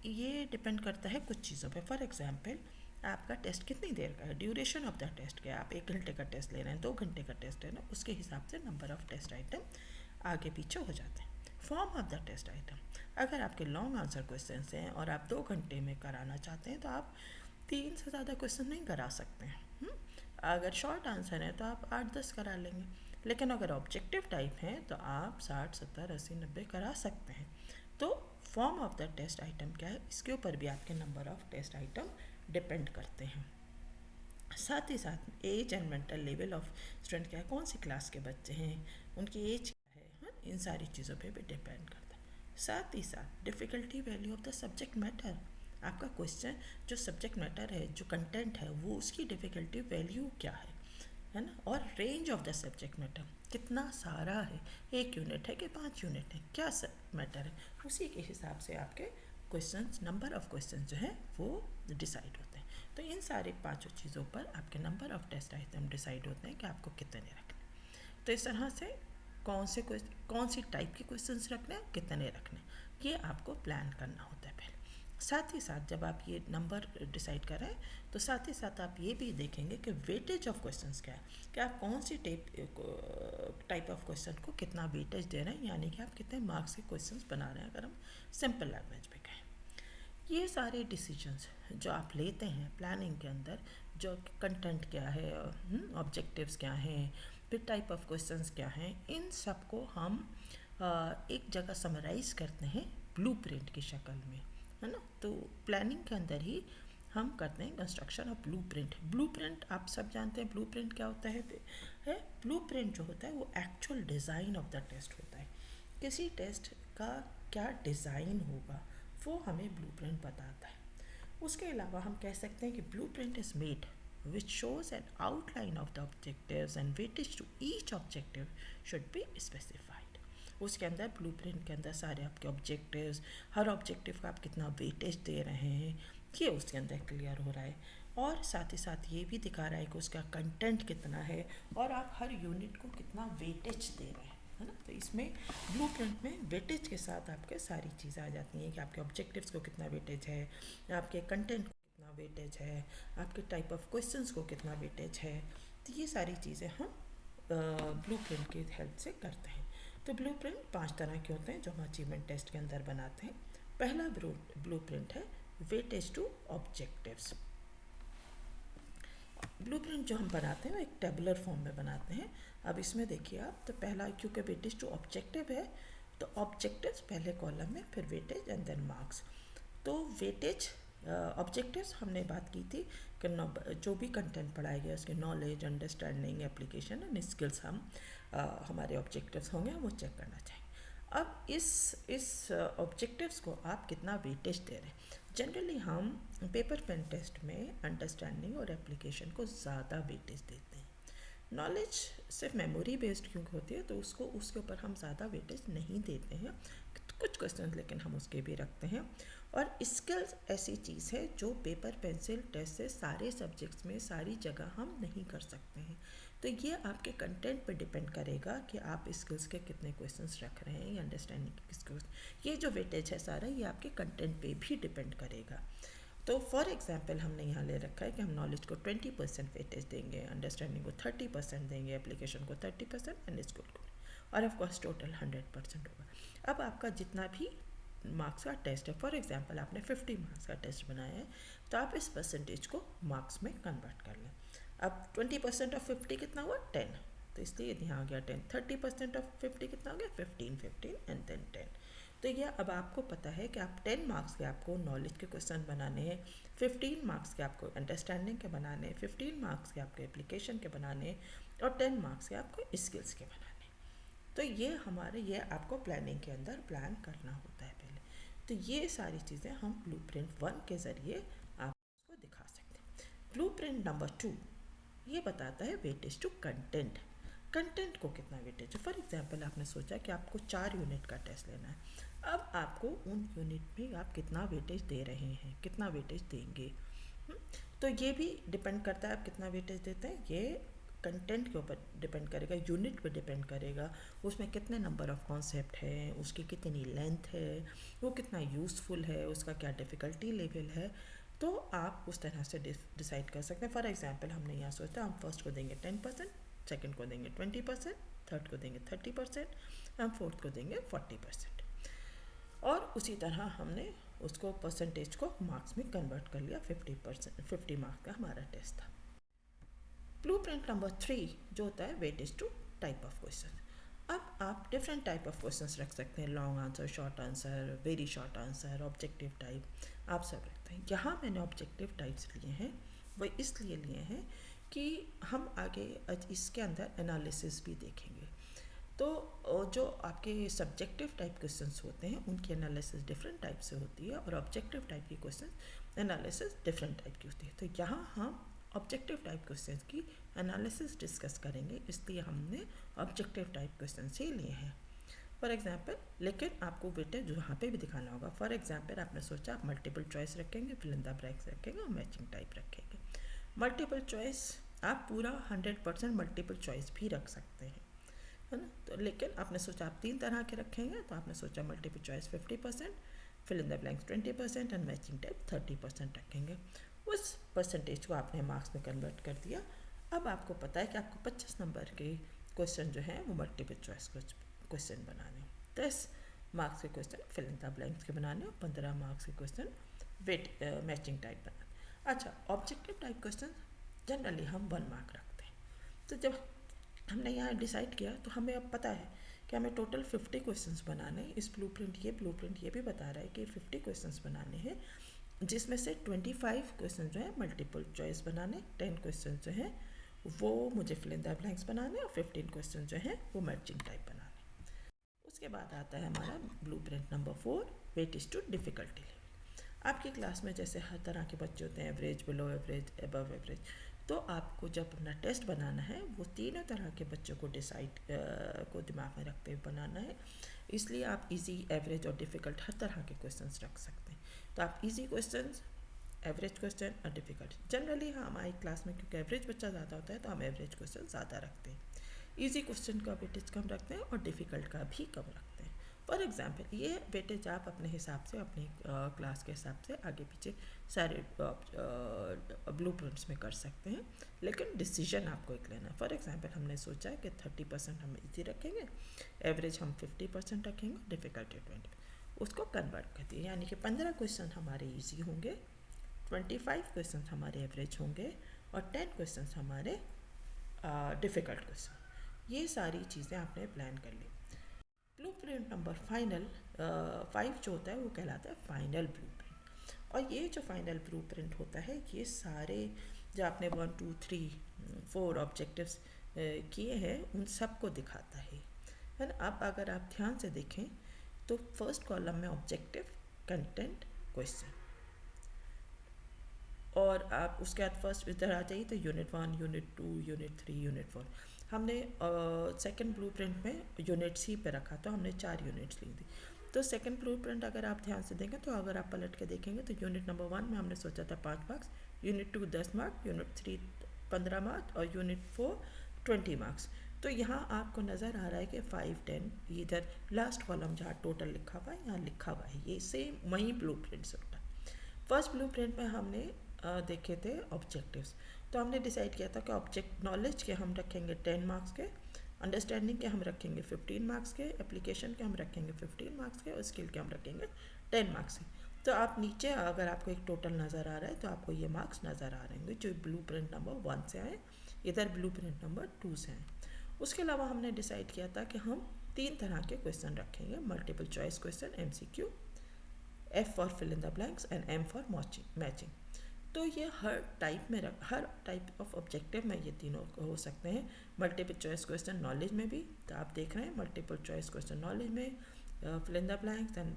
ये डिपेंड करता है कुछ चीज़ों पे। फॉर एग्जांपल आपका टेस्ट कितनी देर का है, ड्यूरेशन ऑफ द टेस्ट क्या है, आप 1 घंटे का टेस्ट ले रहे हैं, 2 घंटे का टेस्ट ले रहे हैं, उसके हिसाब से नंबर ऑफ टेस्ट आइटम आगे पीछे हो जाते हैं। Form of the test item, अगर आपके लॉन्ग आंसर क्वेश्चन हैं और आप 2 घंटे में कराना चाहते हैं तो आप 3 से ज़्यादा क्वेश्चन नहीं करा सकते हैं। अगर शॉर्ट आंसर है तो आप 8-10 करा लेंगे, लेकिन अगर ऑब्जेक्टिव टाइप है तो आप 60, 70, 80, 90 करा सकते हैं। तो form of the test item क्या है, इसके ऊपर भी आपके number of test item depend करते हैं। साथ ही साथ age and mental level of student क्या है, कौन सी क्लास के बच्चे हैं, उनकी एज क्या है, हाँ, इन सारी चीज़ों पे भी डिपेंड करता है। साथ ही साथ difficulty value of the subject matter, आपका क्वेश्चन जो सब्जेक्ट मैटर है, जो कंटेंट है, वो उसकी डिफ़िकल्टी वैल्यू क्या है ना। और range of the subject matter, कितना सारा है, 1 यूनिट है कि 5 यूनिट है, क्या मैटर है, उसी के हिसाब से आपके क्वेश्चंस, नंबर ऑफ क्वेश्चंस जो है वो डिसाइड होते हैं। तो इन सारे 5 चीज़ों पर आपके number of test item decide होते हैं कि आपको कितने रखने। तो इस तरह से कौन सी टाइप के क्वेश्चंस रखने, कितने रखने, ये आपको प्लान करना होता है पहले। साथ ही साथ जब आप ये नंबर डिसाइड कर रहे हैं तो साथ ही साथ आप ये भी देखेंगे कि वेटेज ऑफ क्वेश्चंस क्या है, कि आप कौन सी टाइप ऑफ क्वेश्चन को कितना वेटेज दे रहे हैं, यानी कि आप कितने मार्क्स के क्वेश्चंस बना रहे हैं, अगर हम सिंपल लैंग्वेज में कहें। ये सारे डिसीजंस जो आप लेते हैं प्लानिंग के अंदर, जो कंटेंट क्या है, ऑब्जेक्टिव्स क्या हैं, फिर टाइप ऑफ क्वेश्चंस क्या हैं, इन सब को हम एक जगह समराइज़ करते हैं ब्लूप्रिंट की शक्ल में, है ना। तो प्लानिंग के अंदर ही हम करते हैं कंस्ट्रक्शन ऑफ ब्लूप्रिंट। ब्लूप्रिंट आप सब जानते हैं ब्लूप्रिंट क्या होता है ब्लूप्रिंट जो होता है वो actual design of the test होता है। किसी टेस्ट का क्या डिज़ाइन होगा वो हमें ब्लूप्रिंट बताता है। उसके अलावा हम कह सकते हैं कि blueprint is made which shows an outline of the objectives and weightage to each objective should be specified। उसके अंदर ब्लूप्रिंट के अंदर सारे आपके ऑब्जेक्टिव्स, हर ऑब्जेक्टिव का आप कितना वेटेज दे रहे हैं ये उसके अंदर क्लियर हो रहा है, और साथ ही साथ ये भी दिखा रहा है कि उसका कंटेंट कितना है और आप हर यूनिट को कितना वेटेज दे रहे हैं, है ना। तो इसमें ब्लूप्रिंट में वेटेज के साथ आपके सारी चीज़ें आ जाती हैं कि आपके ऑब्जेक्टिव्स को कितना वेटेज है, आपके कंटेंट को कितना वेटेज है, आपके टाइप ऑफ क्वेश्चंस को कितना वेटेज है, तो ये सारी चीज़ें हम ब्लूप्रिंट की हेल्प से करते हैं। तो ब्लूप्रिंट 5 तरह के होते हैं जो हम अचीवमेंट टेस्ट के अंदर बनाते हैं। पहला ब्लूप्रिंट है वेटेज टू ऑब्जेक्टिव्स। ब्लूप्रिंट जो हम बनाते हैं वो एक टेबुलर फॉर्म में बनाते हैं। अब इसमें देखिए आप, तो पहला क्योंकि वेटेज टू ऑब्जेक्टिव है तो ऑब्जेक्टिव्स पहले कॉलम में, फिर वेटेज एंड देन मार्क्स। तो वेटेज ऑब्जेक्टिव्स हमने बात की थी कि जो भी कंटेंट पढ़ाया गया उसके knowledge, understanding, application and skills हम हमारे ऑब्जेक्टिव्स होंगे वो चेक करना चाहिए। अब इस ऑब्जेक्टिव्स को आप कितना वेटेज दे रहे हैं। जनरली हम पेपर पेन टेस्ट में अंडरस्टैंडिंग और एप्लीकेशन को ज़्यादा वेटेज देते हैं। नॉलेज सिर्फ मेमोरी बेस्ड क्योंकि होती है तो उसके ऊपर हम ज़्यादा वेटेज नहीं देते हैं। कुछ क्वेश्चन लेकिन हम उसके भी रखते हैं। और स्किल्स ऐसी चीज़ है जो पेपर पेंसिल टेस्ट से सारे सब्जेक्ट्स में सारी जगह हम नहीं कर सकते हैं। तो ये आपके कंटेंट पे डिपेंड करेगा कि आप स्किल्स के कितने क्वेश्चंस रख रहे हैं या अंडरस्टैंडिंग के स्किल्स। ये जो वेटेज है सारा ये आपके कंटेंट पे भी डिपेंड करेगा। तो फॉर एग्जांपल हमने यहाँ ले रखा है कि हम नॉलेज को 20% वेटेज देंगे, अंडरस्टैंडिंग को 30% देंगे, एप्लीकेशन को 30% एंड स्किल को, और ऑफ कोर्स टोटल 100% होगा। अब आपका जितना भी मार्क्स का टेस्ट है, फॉर एग्जांपल आपने 50 मार्क्स का टेस्ट बनाया है तो आप इस परसेंटेज को मार्क्स में कन्वर्ट कर लें। अब 20% ऑफ 50 कितना हुआ 10, तो इसलिए यहाँ आ गया 10। 30% ऑफ 50 कितना हो गया 15 15 एंड देन 10। तो ये अब आपको पता है कि आप 10 मार्क्स के आपको नॉलेज के क्वेश्चन बनाने हैं, 15 मार्क्स के आपको अंडरस्टैंडिंग के बनाने हैं, 15 मार्क्स के आपको एप्लीकेशन के बनाने हैं और 10 मार्क्स के आपको स्किल्स के बनाने हैं। तो ये आपको प्लानिंग के अंदर प्लान करना होता है पहले। तो ये सारी चीज़ें हम ब्लूप्रिंट 1 के ज़रिए आपको दिखा सकते हैं। ब्लूप्रिंट नंबर 2 ये बताता है वेटेज टू कंटेंट। कंटेंट को कितना वेटेज है। फॉर एग्जांपल आपने सोचा कि आपको 4 यूनिट का टेस्ट लेना है। अब आपको उन यूनिट में आप कितना वेटेज दे रहे हैं, कितना वेटेज देंगे। तो ये भी डिपेंड करता है आप कितना वेटेज देते हैं। ये कंटेंट के ऊपर डिपेंड करेगा, यूनिट पे डिपेंड करेगा, उसमें कितने नंबर ऑफ कॉन्सेप्ट है, उसकी कितनी लेंथ है, वो कितना यूज़फुल है, उसका क्या डिफ़िकल्टी लेवल है। तो आप उस तरह से डिसाइड कर सकते हैं। फॉर एग्जांपल हमने यहाँ सोचा हम फर्स्ट को देंगे 10%, सेकंड को देंगे 20%, थर्ड को देंगे 30%, हम फोर्थ को देंगे 40%। और उसी तरह हमने उसको परसेंटेज को मार्क्स में कन्वर्ट कर लिया। 50 मार्क्स का हमारा टेस्ट था। ब्लूप्रिंट नंबर 3 जो होता है weightage to type of question. अब आप डिफरेंट टाइप ऑफ क्वेश्चंस रख सकते हैं, long answer, short answer, very short answer, objective type, आप सब रखते हैं। यहाँ मैंने ऑब्जेक्टिव टाइप्स लिए हैं, वो इसलिए लिए हैं कि हम आगे इसके अंदर एनालिसिस भी देखेंगे। तो जो आपके सब्जेक्टिव टाइप क्वेश्चंस होते हैं उनकी एनालिसिस डिफरेंट टाइप से होती है और ऑब्जेक्टिव टाइप की क्वेश्चन एनालिसिस डिफरेंट टाइप की होती है। तो यहाँ हम ऑब्जेक्टिव टाइप क्वेश्चंस की एनालिसिस डिस्कस करेंगे, इसलिए हमने ऑब्जेक्टिव टाइप क्वेश्चंस ही लिए हैं। फॉर एग्जांपल, लेकिन आपको वेटेज यहाँ पे भी दिखाना होगा। फॉर एग्जांपल आपने सोचा आप मल्टीपल चॉइस रखेंगे, फिल इन द ब्लैंक्स रखेंगे और मैचिंग टाइप रखेंगे। मल्टीपल चॉइस आप पूरा 100% मल्टीपल चॉइस भी रख सकते हैं, है ना। तो लेकिन आपने सोचा आप 3 तरह के रखेंगे, तो आपने सोचा multiple choice 50%, fill in the blanks 20% and matching type 30% रखेंगे। उस परसेंटेज को आपने मार्क्स में कन्वर्ट कर दिया। अब आपको पता है कि आपको 25 नंबर के क्वेश्चन जो हैं वो मल्टीपल चॉइस क्वेश्चन बनाने, 10 मार्क्स के question fill in the blanks के बनाने और 15 मार्क्स के क्वेश्चन मैचिंग टाइप बनाने। अच्छा, ऑब्जेक्टिव टाइप क्वेश्चन जनरली हम 1 मार्क रखते हैं। तो जब हमने यहाँ डिसाइड किया तो हमें अब पता है कि हमें टोटल 50 क्वेश्चंस बनाने हैं। इस ब्लूप्रिंट ये भी बता रहा है कि 50 क्वेश्चंस बनाने हैं, जिसमें से 25 क्वेश्चन जो है मल्टीपल चॉइस बनाने, 10 क्वेश्चन जो हैं वो मुझे फिल इन द ब्लैंक्स बनाने और 15 क्वेश्चन जो हैं वो मैचिंग टाइप बनाने। उसके बाद आता है हमारा blueprint number 4 weightage to difficulty level. आपकी क्लास में जैसे हर तरह के बच्चे होते हैं, average, below average, above average. तो आपको जब अपना टेस्ट बनाना है वो तीनों तरह के बच्चों को को दिमाग में रखते हुए बनाना है। इसलिए आप इजी, एवरेज और डिफ़िकल्ट हर तरह के क्वेश्चंस रख सकते हैं। तो आप इजी क्वेश्चंस, एवरेज क्वेश्चन और डिफ़िकल्ट। जनरली हमारी क्लास में क्योंकि एवरेज बच्चा ज़्यादा होता है तो हम एवरेज क्वेश्चन ज़्यादा रखते हैं, इजी क्वेश्चन का वेटेज कम रखते हैं और डिफ़िकल्ट का भी कम रखते हैं। फॉर एग्जांपल ये वेटेज आप अपने हिसाब से अपनी क्लास के हिसाब से आगे पीछे सारे ब्लू प्रिंट्स में कर सकते हैं, लेकिन डिसीजन आपको एक लेना है। फॉर एग्जांपल हमने सोचा है कि 30% हम इजी रखेंगे, एवरेज हम 50% रखेंगे, डिफ़िकल्टी 20, उसको कन्वर्ट कर दिए, यानी कि 15 क्वेश्चन हमारे इजी होंगे, 25 क्वेश्चन हमारे एवरेज होंगे और 10 क्वेश्चन हमारे डिफ़िकल्ट क्वेश्चन। ये सारी चीज़ें आपने प्लान कर ली। ब्लू प्रिंट नंबर फाइनल 5 जो होता है वो कहलाता है फाइनल ब्लू प्रिंट। और ये जो फाइनल ब्लू प्रिंट होता है ये सारे जो आपने 1 2 3 4 ऑब्जेक्टिव्स किए हैं उन सबको दिखाता है ना। अब अगर आप ध्यान से देखें तो फर्स्ट कॉलम में ऑब्जेक्टिव, कंटेंट, क्वेश्चन, और आप उसके बाद फर्स्ट इधर आ जाइए तो यूनिट 1, यूनिट 2, यूनिट 3, यूनिट 4। हमने सेकंड ब्लूप्रिंट में यूनिट्स ही पे रखा, तो हमने 4 यूनिट्स ली थी। तो सेकंड ब्लूप्रिंट अगर आप ध्यान से देखें तो अगर आप पलट के देखेंगे तो यूनिट नंबर 1 में हमने सोचा था 5 marks, unit 2 10 marks, unit 3 15 marks और यूनिट 4 20 मार्क्स। तो यहाँ आपको नज़र आ रहा है कि 5 10 इधर लास्ट कॉलम जहाँ टोटल लिखा हुआ है यहाँ लिखा हुआ है, ये सेम वही ब्लूप्रिंट से होता है। फर्स्ट ब्लूप्रिंट में हमने देखे थे ऑब्जेक्टिव्स, तो हमने डिसाइड किया था कि ऑब्जेक्ट नॉलेज के हम रखेंगे 10 मार्क्स के, अंडरस्टैंडिंग के हम रखेंगे 15 मार्क्स के, एप्लीकेशन के हम रखेंगे 15 मार्क्स के और स्किल के हम रखेंगे 10 मार्क्स के। तो आप नीचे अगर आपको एक टोटल नज़र आ रहा है तो आपको ये मार्क्स नज़र आ रहे हैं जो ब्लू प्रिंट नंबर 1 से आए, इधर ब्लू प्रिंट नंबर 2 से आए। उसके अलावा हमने डिसाइड किया था कि हम 3 तरह के क्वेश्चन रखेंगे, multiple choice question MCQ, F for fill in the blanks and M for matching. तो ये हर टाइप ऑफ ऑब्जेक्टिव में ये तीनों हो सकते हैं। मल्टीपल चॉइस क्वेश्चन नॉलेज में भी, तो आप देख रहे हैं मल्टीपल चॉइस क्वेश्चन नॉलेज में, fill in the blanks and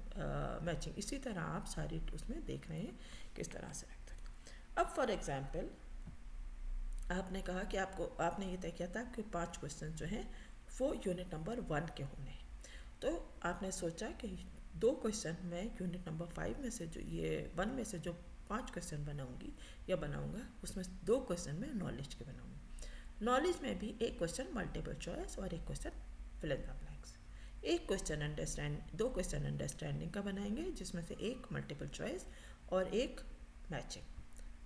matching, इसी तरह आप सारी उसमें देख रहे हैं किस तरह से रख सकते हैं। अब फॉर एग्जांपल आपने कहा कि आपने ये तय किया था कि 5 क्वेश्चन जो हैं वो यूनिट नंबर 1 के होने हैं। तो आपने सोचा कि 2 क्वेश्चन मैं यूनिट नंबर 5 में से जो ये 1 में से जो 5 क्वेश्चन बनाऊंगी या बनाऊंगा उसमें 2 क्वेश्चन मैं नॉलेज के बनाऊंगी। नॉलेज में भी एक क्वेश्चन मल्टीपल चॉइस और एक question fill in the blanks. एक क्वेश्चन 2 क्वेश्चन अंडरस्टैंडिंग का बनाएंगे जिसमें से एक मल्टीपल चॉइस और एक मैचिंग,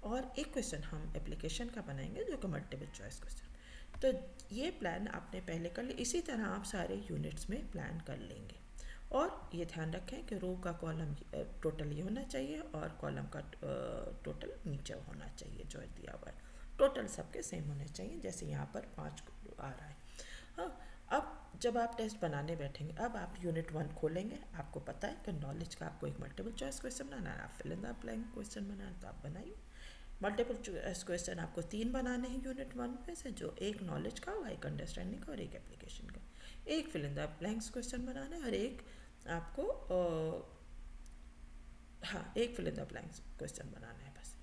और एक क्वेश्चन हम एप्लीकेशन का बनाएंगे जो कि मल्टीपल चॉइस क्वेश्चन। तो ये प्लान आपने पहले कर लिया, इसी तरह आप सारे यूनिट्स में प्लान कर लेंगे। और ये ध्यान रखें कि रो का कॉलम टोटल ये होना चाहिए और कॉलम का टोटल नीचे होना चाहिए जो दिया हुआ है, टोटल सबके सेम होने चाहिए जैसे यहाँ पर 5 आ रहा है। हाँ, अब जब आप टेस्ट बनाने बैठेंगे, अब आप यूनिट 1 खोलेंगे, आपको पता है कि नॉलेज का आपको एक मल्टीपल चॉइस क्वेश्चन बनाना है, आप fill in the blank question बनाना है तो आप बनाइए। मल्टीपल चॉइस क्वेश्चन आपको 3 बनाने हैं यूनिट 1 में से, जो एक नॉलेज का होगा, एक अंडरस्टैंडिंग का और एक एप्लीकेशन का। एक fill in the blanks question बनाना है और एक आपको एक fill in the blanks question बनाना है बस।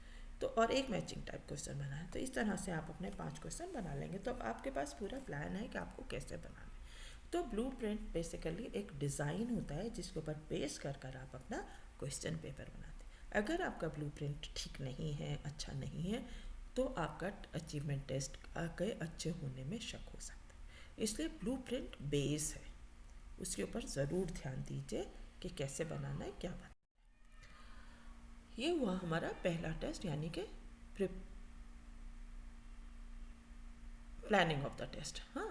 तो और एक मैचिंग टाइप क्वेश्चन बनाना है। तो इस तरह से आप अपने 5 क्वेश्चन बना लेंगे, तो आपके पास पूरा प्लान है कि आपको कैसे बनाना है। तो ब्लूप्रिंट बेसिकली एक डिज़ाइन होता है जिसके ऊपर बेस कर आप अपना क्वेश्चन पेपर बनाते हैं। अगर आपका ब्लूप्रिंट ठीक नहीं है, अच्छा नहीं है, तो आपका अचीवमेंट टेस्ट के अच्छे होने में शक हो सकता है। इसलिए ब्लूप्रिंट बेस है, उसके ऊपर ज़रूर ध्यान दीजिए कि कैसे बनाना है, क्या बनाना है। ये हुआ हमारा पहला टेस्ट, यानी कि प्लानिंग ऑफ द टेस्ट। हाँ,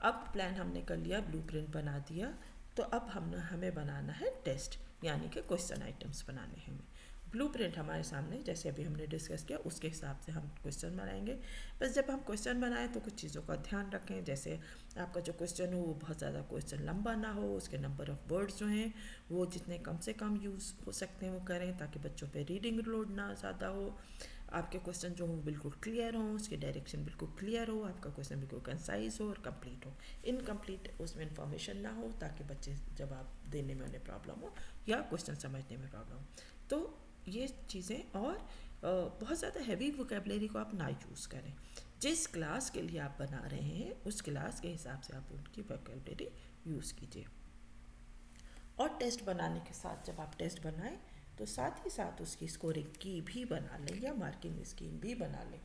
अब प्लान हमने कर लिया, ब्लूप्रिंट बना दिया, तो अब हमें बनाना है टेस्ट, यानी कि क्वेश्चन आइटम्स बनाने हैं हमें। ब्लूप्रिंट हमारे सामने जैसे अभी हमने डिस्कस किया उसके हिसाब से हम क्वेश्चन बनाएंगे। बस जब हम क्वेश्चन बनाएं तो कुछ चीज़ों का ध्यान रखें, जैसे आपका जो क्वेश्चन हो वो बहुत ज़्यादा क्वेश्चन लंबा ना हो, उसके नंबर ऑफ़ वर्ड्स जो हैं वो जितने कम से कम यूज़ हो सकते हैं वो करें, ताकि बच्चों पे रीडिंग लोड ना ज़्यादा हो। आपके क्वेश्चन जो हो बिल्कुल क्लियर हो, उसकी डायरेक्शन बिल्कुल क्लियर हो, आपका क्वेश्चन बिल्कुल कंसाइज हो और कंप्लीट हो, इनकम्प्लीट उसमें इन्फॉर्मेशन ना हो, ताकि बच्चे जब आप देने में उन्हें प्रॉब्लम हो या क्वेश्चन समझने में प्रॉब्लम हो। तो ये चीज़ें, और बहुत ज़्यादा हैवी वोकेबलरी को आप ना यूज़ करें। जिस क्लास के लिए आप बना रहे हैं उस क्लास के हिसाब से आप उनकी वोकेबलरी यूज़ कीजिए। और टेस्ट बनाने के साथ जब आप टेस्ट बनाएं तो साथ ही साथ उसकी स्कोरिंग की भी बना लें या मार्किंग स्कीम भी बना लें।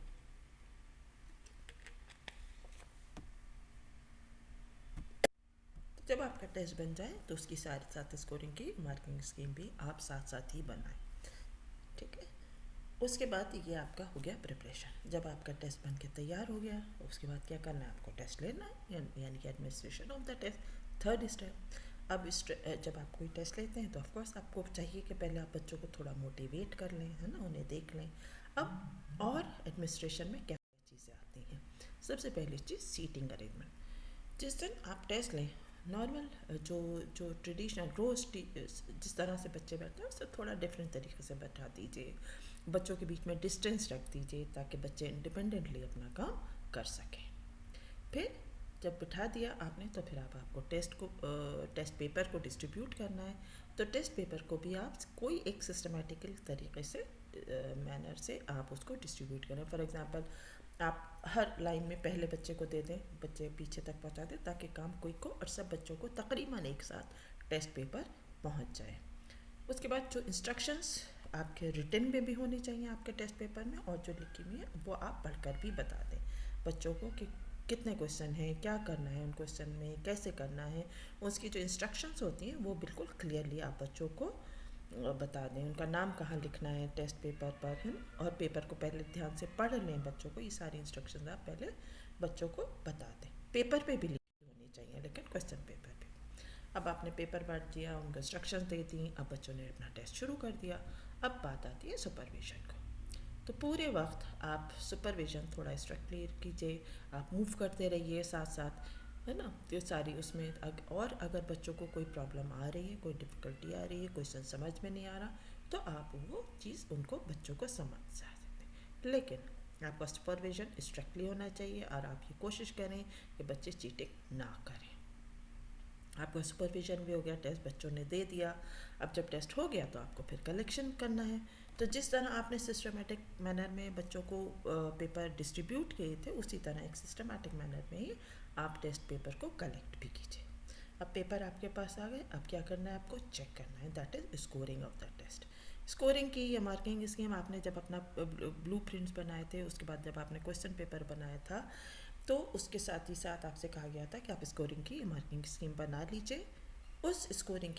तो जब आपका टेस्ट बन जाए तो उसकी साथ साथ स्कोरिंग की मार्किंग स्कीम भी आप साथ साथ ही बनाएं, ठीक है। उसके बाद ये आपका हो गया प्रिपरेशन। जब आपका टेस्ट बन के तैयार हो गया, उसके बाद क्या करना है, आपको टेस्ट लेना है, यानी कि administration of the test, third step. अब जब आप कोई टेस्ट लेते हैं तो ऑफकोर्स आपको चाहिए कि पहले आप बच्चों को थोड़ा मोटिवेट कर लें, है ना, उन्हें देख लें। अब और एडमिनिस्ट्रेशन में क्या चीज़ें आती हैं। सबसे पहली चीज़ सीटिंग अरेंजमेंट। जिस दिन आप टेस्ट लें, नॉर्मल जो जो ट्रेडिशनल रोज़ जिस तरह से बच्चे बैठते हैं उससे थोड़ा डिफरेंट तरीके से बैठा दीजिए। बच्चों के बीच में डिस्टेंस रख दीजिए ताकि बच्चे इंडिपेंडेंटली अपना काम कर सकें। फिर जब बिठा दिया आपने तो फिर आपको टेस्ट पेपर को डिस्ट्रीब्यूट करना है। तो टेस्ट पेपर को भी आप कोई एक सिस्टमेटिकल तरीके से मैनर से आप उसको डिस्ट्रीब्यूट करें। फॉर एग्जांपल आप हर लाइन में पहले बच्चे को दे दें, बच्चे पीछे तक पहुंचा दें ताकि काम क्विक हो और सब बच्चों को तकरीबन एक साथ टेस्ट पेपर पहुंच जाए। उसके बाद जो इंस्ट्रक्शंस आपके रिटन में भी होनी चाहिए आपके टेस्ट पेपर में, और जो लिखी हुई है वो आप पढ़कर भी बता दें बच्चों को कि कितने क्वेश्चन हैं, क्या करना है उन क्वेश्चन में, कैसे करना है। उसकी जो इंस्ट्रक्शंस होती हैं वो बिल्कुल क्लियरली आप बच्चों को बता दें। उनका नाम कहाँ लिखना है टेस्ट पेपर पर, है ना, और पेपर को पहले ध्यान से पढ़ लें बच्चों को। ये सारी इंस्ट्रक्शंस आप पहले बच्चों को बता दें। पेपर पे भी लिखी होनी चाहिए, लेकिन क्वेश्चन पेपर पे। अब आपने पेपर बांट दिया, उनको इंस्ट्रक्शंस दे दी, अब बच्चों ने अपना टेस्ट शुरू कर दिया। अब बात आती है सुपरविजन को। तो पूरे वक्त आप सुपरविजन थोड़ा स्ट्रिक्टली कीजिए, आप मूव करते रहिए साथ साथ, है ना। तो सारी उसमें और अगर बच्चों को कोई प्रॉब्लम आ रही है, कोई डिफ़िकल्टी आ रही है, क्वेश्चन समझ में नहीं आ रहा, तो आप वो चीज़ उनको बच्चों को समझ जा सकते हैं। लेकिन आपका सुपरविजन स्ट्रिक्टली होना चाहिए और आप ये कोशिश करें कि बच्चे चीटिंग ना करें। आपका सुपरविजन भी हो गया, टेस्ट बच्चों ने दे दिया। अब जब टेस्ट हो गया तो आपको फिर कलेक्शन करना है। तो जिस तरह आपने सिस्टमेटिक मैनर में बच्चों को पेपर डिस्ट्रीब्यूट किए थे, उसी तरह एक सिस्टमेटिक मैनर में ही आप टेस्ट पेपर को कलेक्ट भी कीजिए। अब पेपर आपके पास आ गए, अब क्या करना है, आपको चेक करना है, that is scoring of the test. Scoring की या मार्किंग स्कीम आपने जब अपना ब्लू प्रिंट्स बनाए थे, उसके बाद जब आपने क्वेश्चन पेपर बनाया था, तो उसके साथ ही साथ आपसे कहा गया था कि आप स्कोरिंग की मार्किंग स्कीम बना लीजिए। उस स्कोरिंग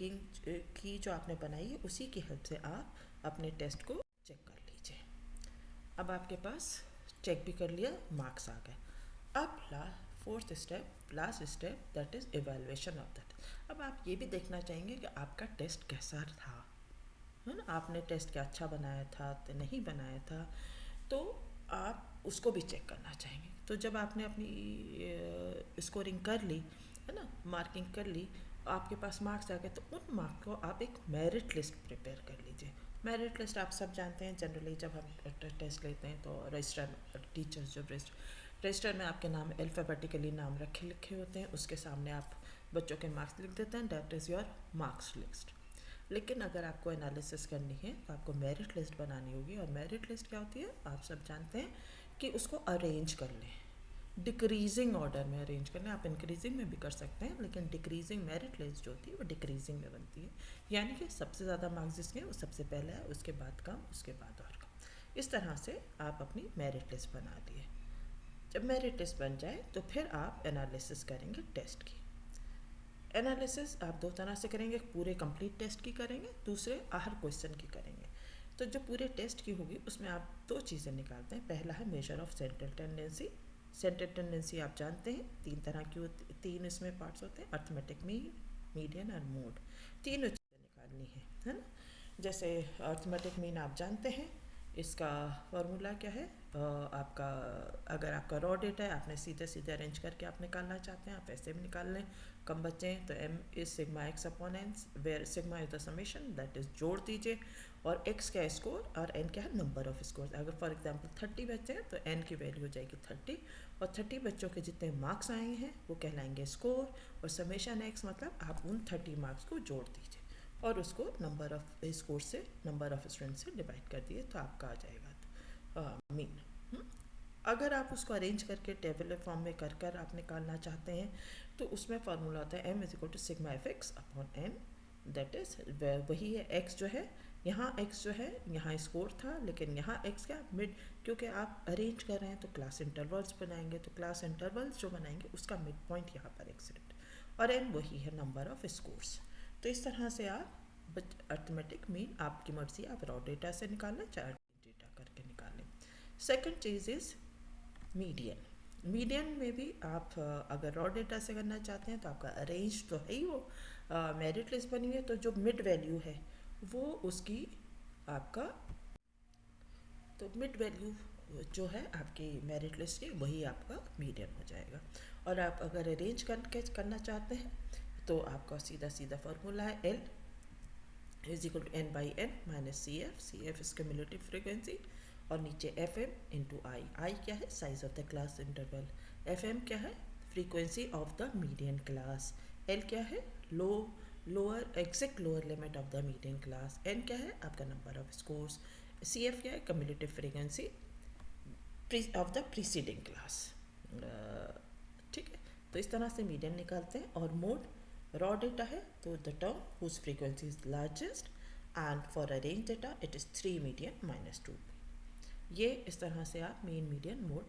की जो आपने बनाई है उसी की हेल्प से आप अपने टेस्ट को चेक कर लीजिए। अब आपके पास चेक भी कर लिया, मार्क्स आ गए। अब fourth step, last step, that is evaluation of that. अब आप ये भी देखना चाहेंगे कि आपका टेस्ट कैसा था, है ना, आपने टेस्ट क्या अच्छा बनाया था तो नहीं बनाया था, तो आप उसको भी चेक करना चाहेंगे। तो जब आपने अपनी स्कोरिंग कर ली, है ना, मार्किंग कर ली, आपके पास मार्क्स आ गए, तो उन मार्क्स को आप एक मेरिट लिस्ट प्रिपेयर कर लीजिए। मेरिट लिस्ट आप सब जानते हैं, जनरली जब हम टेस्ट लेते हैं तो रजिस्टर टीचर्स जो रजिस्टर में आपके नाम अल्फ़ाबेटिकली नाम रखे लिखे होते हैं, उसके सामने आप बच्चों के मार्क्स लिख देते हैं, that is your marks list. लेकिन अगर आपको एनालिसिस करनी है तो आपको मेरिट लिस्ट बनानी होगी। और मेरिट लिस्ट क्या होती है, आप सब जानते हैं कि उसको अरेंज कर लें, डिक्रीजिंग ऑर्डर में अरेंज करना है। आप इंक्रीजिंग में भी कर सकते हैं, लेकिन डिक्रीजिंग मेरिट लिस्ट जो होती है वो डिक्रीजिंग में बनती है, यानी कि सबसे ज़्यादा मार्क्स जिसके हैं वो सबसे पहले है, उसके बाद कम, उसके बाद और कम। इस तरह से आप अपनी मेरिट लिस्ट बना लिए। जब मेरिट लिस्ट बन जाए तो फिर आप एनालिसिस करेंगे टेस्ट की। एनालिसिस आप दो तरह से करेंगे, पूरे कंप्लीट टेस्ट की करेंगे, दूसरे हर क्वेश्चन की करेंगे। तो जो पूरे टेस्ट की होगी उसमें आप दो चीज़ें निकालते हैं। पहला है measure of central tendency. Central tendency आप जानते हैं तीन तरह की होती, तीन इसमें पार्ट्स होते हैं, अर्थमेटिक मीन, मीडियन और मोड। तीनों चीज़ें निकालनी है ना। जैसे अर्थमेटिक मीन आप जानते हैं, इसका फॉर्मूला क्या है, आपका अगर आपका रॉ डेटा है, आपने सीधे सीधे अरेंज करके आप निकालना चाहते हैं, आप ऐसे भी निकाल लें, कम बच्चे हैं तो m is sigma x upon N, where sigma is the summation, that is जोड़ दीजिए, और x क्या है स्कोर और n क्या है नंबर ऑफ स्कोर। अगर फॉर एग्जांपल 30 बच्चे हैं तो n की वैल्यू हो जाएगी 30, और 30 बच्चों के जितने मार्क्स आए हैं वो कहलाएंगे स्कोर, और समेशन x मतलब आप उन 30 मार्क्स को जोड़ दीजिए और उसको नंबर ऑफ स्कोर से, नंबर ऑफ स्टूडेंट से डिवाइड कर दिए तो आपका आ जाएगा मीन। अगर आप उसको अरेंज करके टेबल फॉर्म में कर कर आप निकालना चाहते हैं तो उसमें फार्मूला होता है m is equal to sigma f x upon n, that is वही है x जो है, यहाँ x जो है, यहाँ स्कोर था, लेकिन यहाँ x क्या मिड, क्योंकि आप अरेंज कर रहे हैं तो क्लास इंटरवल्स बनाएंगे, तो क्लास इंटरवल्स जो बनाएंगे उसका मिड पॉइंट यहाँ पर x और n वही है नंबर ऑफ स्कोर्स। तो इस तरह से आप अर्थमेटिक मीन आपकी मर्जी, आप रॉ डेटा से निकालें चाहे डेटा करके निकालें। Second cheese is median. Median में भी आप अगर रॉ डेटा से करना चाहते हैं तो आपका अरेंज तो है ही, वो मेरिट लिस्ट बनी हुई है, तो जो मिड वैल्यू है वो उसकी आपका, तो मिड वैल्यू जो है आपकी मेरिट लिस्ट की वही आपका मीडियन हो जाएगा। और आप अगर अरेंज करके करना चाहते हैं तो आपका सीधा सीधा फार्मूला है L is equal to n by N minus C F is cumulative frequency, और नीचे F M into I. I क्या है? Size of the class interval. F M क्या है? Frequency of the median class. L क्या है? Lower exact lower limit of the median class. N क्या है? आपका number of scores. C F क्या है? Cumulative frequency of the preceding class. ठीक है, तो इस तरह से मीडियन निकालते हैं। और मोड रॉ डेटा है तो the term whose frequency is largest, and for arrange data it is 3 median minus 2। ये इस तरह से आप मेन मीडियन मोड।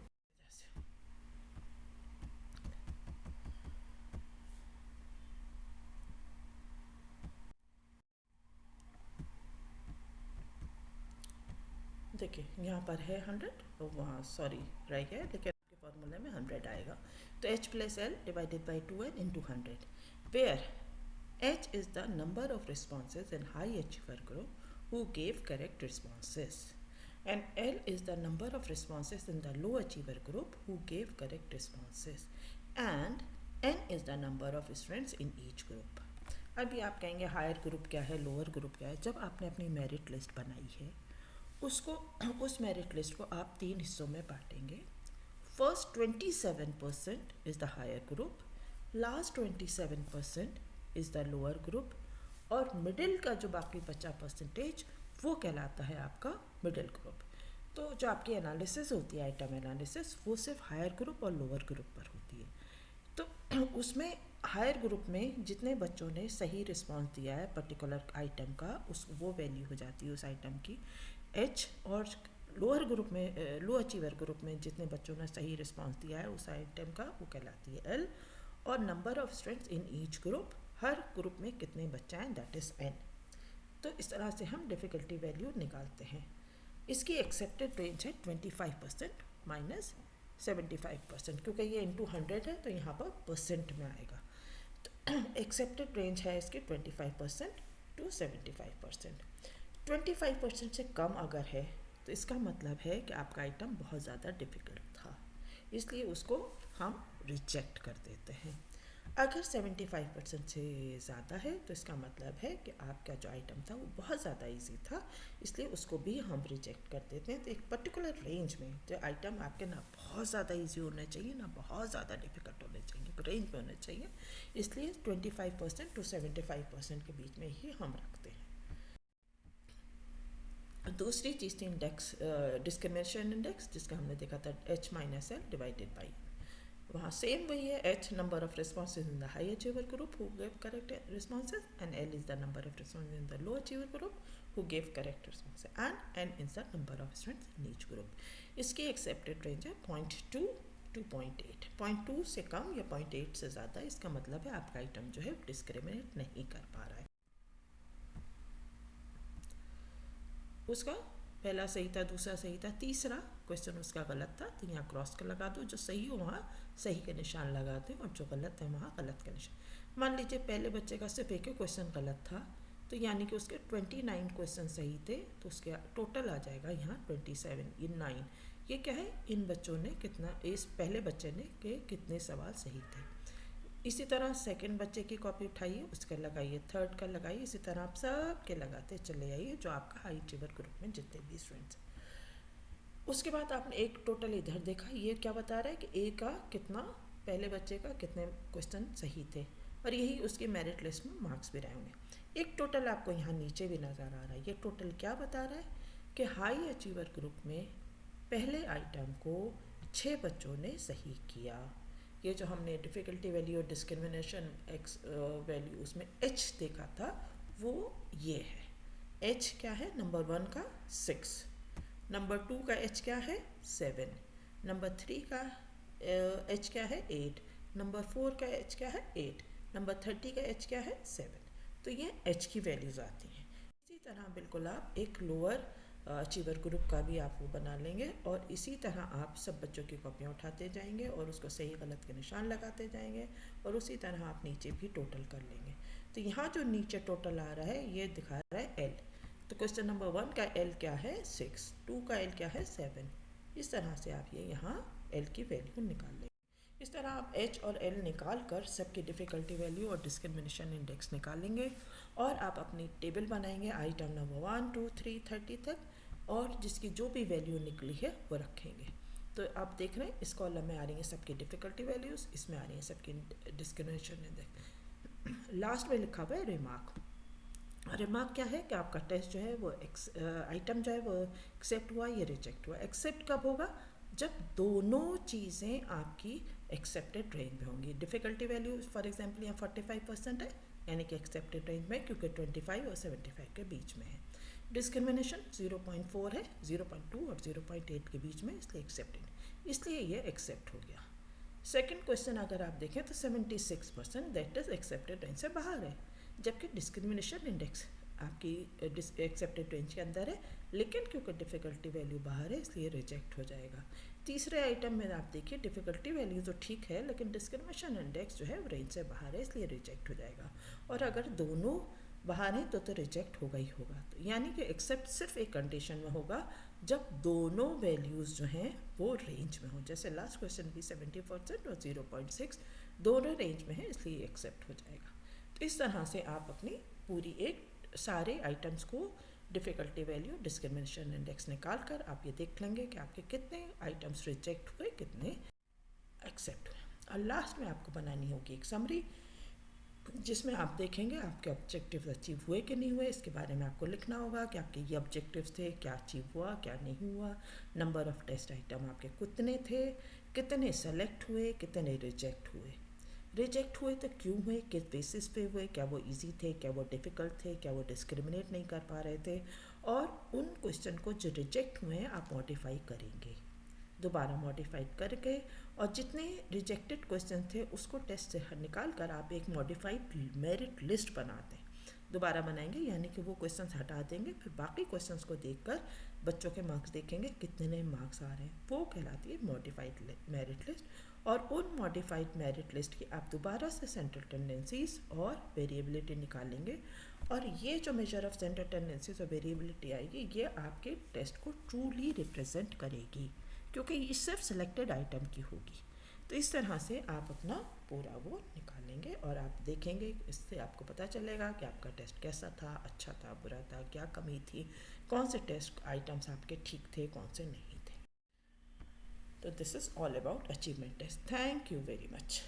देखिए यहाँ पर है 100, तो वहाँ सॉरी रह गया, लेकिन आपके फॉर्मूले में 100 आएगा। तो h plus L divided by 2n into 100, वेयर h is the number of responses in high achiever group who gave correct responses, and L is the number of responses in the low achiever group who gave correct responses, and n is the number of students in each group। अभी आप कहेंगे higher group क्या है, lower group क्या है। जब आपने अपनी मेरिट लिस्ट बनाई है उसको, उस मेरिट लिस्ट को आप 3 हिस्सों में बांटेंगे। First 27% is the higher group, last 27% is the lower group, और मिडिल का जो बाकी बचा परसेंटेज वो कहलाता है आपका मिडिल ग्रुप। तो जो आपकी एनालिसिस होती है, आइटम एनालिसिस, वो सिर्फ हायर ग्रुप और लोअर ग्रुप पर होती है। तो उसमें हायर ग्रुप में जितने बच्चों ने सही रिस्पांस दिया है पर्टिकुलर आइटम का, उस वो वैल्यू हो जाती है उस आइटम की H, और लोअर ग्रुप में, लो अचीवर ग्रुप में जितने बच्चों ने सही रिस्पांस दिया है उस आइटम का, वो कहलाती है L, और number of students in each group, her group में कितने बच्चे हैं, दैट इज़ n। तो इस तरह से हम डिफ़िकल्टी वैल्यू निकालते हैं। इसकी एक्सेप्टेड रेंज है 25% माइनस 75%, क्योंकि ये इंटू 100 है तो यहाँ पर परसेंट में आएगा। तो एक्सेप्टेड रेंज है इसकी 25% टू 75%। 25% से कम अगर है तो इसका मतलब है कि आपका आइटम बहुत ज़्यादा डिफ़िकल्ट था, इसलिए उसको हम रिजेक्ट कर देते हैं। अगर 75% से ज़्यादा है तो इसका मतलब है कि आपका जो आइटम था वो बहुत ज़्यादा इजी था, इसलिए उसको भी हम रिजेक्ट कर देते हैं। तो एक पर्टिकुलर रेंज में जो आइटम आपके ना बहुत ज़्यादा इजी होना चाहिए ना बहुत ज़्यादा डिफ़िकल्ट होने चाहिए, रेंज में होना चाहिए, इसलिए 25% टू 75% के बीच में ही हम रखते हैं। दूसरी चीज़ थी इंडेक्स, डिस्क्रिमिनेशन इंडेक्स, जिसका हमने देखा था H minus L divided by. वहाँ सेम वही है, H number of responses in the high achiever group who gave correct responses, and L is the number of responses in the low achiever group who gave correct responses, and N is the number of students in each group. इसकी accepted range है 0.2 to 0.8। 0.2 से कम या 0.8 से ज़्यादा, इसका मतलब है आपका आइटम जो है डिस्क्रिमिनेट नहीं कर पा रहा है। उसका पहला सही था, दूसरा सही था, तीसरा क्वेश्चन उसका गलत था, तो यहाँ क्रॉस का लगा दो, जो सही हो वहाँ सही का निशान लगा दें और जो गलत है वहाँ गलत का निशान। मान लीजिए पहले बच्चे का सिर्फ एक ही क्वेश्चन गलत था, तो यानी कि उसके 29 क्वेश्चन सही थे, तो उसके टोटल आ जाएगा यहाँ 27 इन 9। ये क्या है, इन बच्चों ने कितना, इस पहले बच्चे ने के कितने सवाल सही थे। इसी तरह सेकंड बच्चे की कॉपी उठाइए, उसका लगाइए, थर्ड का लगाइए, इसी तरह आप सब के लगाते चले आइए जो आपका हाई अचीवर ग्रुप में जितने भी स्टूडेंट्स। उसके बाद आपने एक टोटल इधर देखा, ये क्या बता रहा है कि ए का कितना, पहले बच्चे का कितने क्वेश्चन सही थे, और यही उसकी मेरिट लिस्ट में मार्क्स भी रहे होंगे। एक टोटल आपको यहाँ नीचे भी नज़र आ रहा है, ये टोटल क्या बता रहा है कि हाई अचीवर ग्रुप में पहले आइटम को 6 बच्चों ने सही किया। ये जो हमने डिफ़िकल्टी वैल्यू और डिस्क्रिमिनेशन एक्स वैल्यू उसमें H देखा था, वो ये है। H क्या है, नंबर 1 का 6, नंबर 2 का H क्या है 7, नंबर 3 का H क्या है 8, नंबर 4 का H क्या है 8, नंबर 30 का एच क्या है 7। तो ये एच की वैल्यूज़ आती हैं। इसी तरह बिल्कुल आप एक लोअर अचीवर ग्रुप का भी आप वो बना लेंगे और इसी तरह आप सब बच्चों की कॉपियाँ उठाते जाएंगे और उसको सही गलत के निशान लगाते जाएंगे और उसी तरह आप नीचे भी टोटल कर लेंगे। तो यहाँ जो नीचे टोटल आ रहा है ये दिखा रहा है एल। तो क्वेश्चन नंबर 1 का एल क्या है 6, 2 का एल क्या है 7। इस तरह से आप ये यहाँ एल की वैल्यू निकाल लेंगे। इस तरह आप एच और एल निकाल कर सबकी डिफ़िकल्टी वैल्यू और डिस्क्रिमिनेशन इंडेक्स निकालेंगे और आप अपनी टेबल बनाएंगे आइटम नंबर 1, 2, 3, 30 तक और जिसकी जो भी वैल्यू निकली है वो रखेंगे। तो आप देख रहे हैं इस कॉलम में आ रही हैं सबकी डिफ़िकल्टी वैल्यूज़, इसमें आ रही हैं सबकी डिस्क्रिमिनेशन इंडेक्स। लास्ट में लिखा हुआ है रिमार्क। रिमार्क क्या है कि आपका टेस्ट जो है वो आइटम जो है वो एक्सेप्ट हुआ या रिजेक्ट हुआ। एक्सेप्ट कब होगा जब दोनों चीज़ें आपकी एक्सेप्टेड रेंज में होंगी। डिफ़िकल्टी वैल्यू फॉर एग्जांपल यहाँ 45% है यानी कि एक्सेप्टेड रेंज में क्योंकि 25 और 75 के बीच में है। डिस्क्रिमिनेशन 0.4 है, 0.2 और 0.8 के बीच में, इसलिए एक्सेप्टेड, इसलिए ये एक्सेप्ट हो गया। सेकेंड क्वेश्चन अगर आप देखें तो 76% दैट इज एक्सेप्टेड रेंज से बाहर है, जबकि डिस्क्रिमिनेशन इंडेक्स आपकी एक्सेप्टेड रेंज के अंदर है लेकिन क्योंकि डिफ़िकल्टी वैल्यू बाहर है इसलिए रिजेक्ट हो जाएगा। तीसरे आइटम में आप देखिए डिफ़िकल्टी वैल्यू तो ठीक है लेकिन डिस्क्रिमिनेशन इंडेक्स जो है वो रेंज से बाहर है इसलिए रिजेक्ट हो जाएगा। और अगर दोनों बाहर हैं तो रिजेक्ट होगा ही होगा। तो यानी कि एक्सेप्ट सिर्फ एक कंडीशन में होगा जब दोनों वैल्यूज़ जो हैं वो रेंज में हो। जैसे लास्ट क्वेश्चन भी 70% और 0.6 दोनों रेंज में है इसलिए एक्सेप्ट हो जाएगा। तो इस तरह से आप अपनी पूरी एक सारे आइटम्स को डिफ़िकल्टी वैल्यू डिस्क्रिमिनेशन इंडेक्स निकाल कर आप ये देख लेंगे कि आपके कितने आइटम्स रिजेक्ट हुए कितने एक्सेप्ट हुए। और लास्ट में आपको बनानी होगी एक समरी जिसमें आप देखेंगे आपके ऑब्जेक्टिव्स अचीव हुए कि नहीं हुए। इसके बारे में आपको लिखना होगा कि आपके ये ऑब्जेक्टिव्स थे, क्या अचीव हुआ क्या नहीं हुआ, नंबर ऑफ़ टेस्ट आइटम आपके कितने थे, कितने सेलेक्ट हुए, कितने रिजेक्ट हुए, रिजेक्ट हुए तो क्यों हुए, किस बेसिस पे हुए, क्या वो इजी थे, क्या वो डिफ़िकल्ट थे, क्या वो डिस्क्रिमिनेट नहीं कर पा रहे थे। और उन क्वेश्चन को जो रिजेक्ट हुए हैं आप मॉडिफाई करेंगे, दोबारा मॉडिफाइड करके, और जितने रिजेक्टेड क्वेश्चन थे उसको टेस्ट से निकाल कर आप एक मॉडिफाइड मेरिट लिस्ट बनाते हैं, दोबारा बनाएंगे यानी कि वो क्वेश्चंस हटा देंगे, फिर बाकी क्वेश्चंस को देखकर बच्चों के मार्क्स देखेंगे कितने मार्क्स आ रहे हैं, वो कहलाती है मॉडिफाइड मेरिट लिस्ट। और उन मॉडिफाइड मेरिट लिस्ट की आप दोबारा से सेंट्रल टेंडेंसीज और वेरिएबिलिटी निकालेंगे और ये जो मेजर ऑफ सेंट्रल टेंडेंसीज और वेरिएबिलिटी आएगी ये आपके टेस्ट को ट्रूली रिप्रेजेंट करेगी क्योंकि ये सिर्फ सिलेक्टेड आइटम की होगी। तो इस तरह से आप अपना पूरा वो निकालेंगे और आप देखेंगे, इससे आपको पता चलेगा कि आपका टेस्ट कैसा था, अच्छा था, बुरा था, क्या कमी थी, कौन से टेस्ट आइटम्स आपके ठीक थे, कौन से नहीं थे। तो this is all about achievement test. Thank you very much.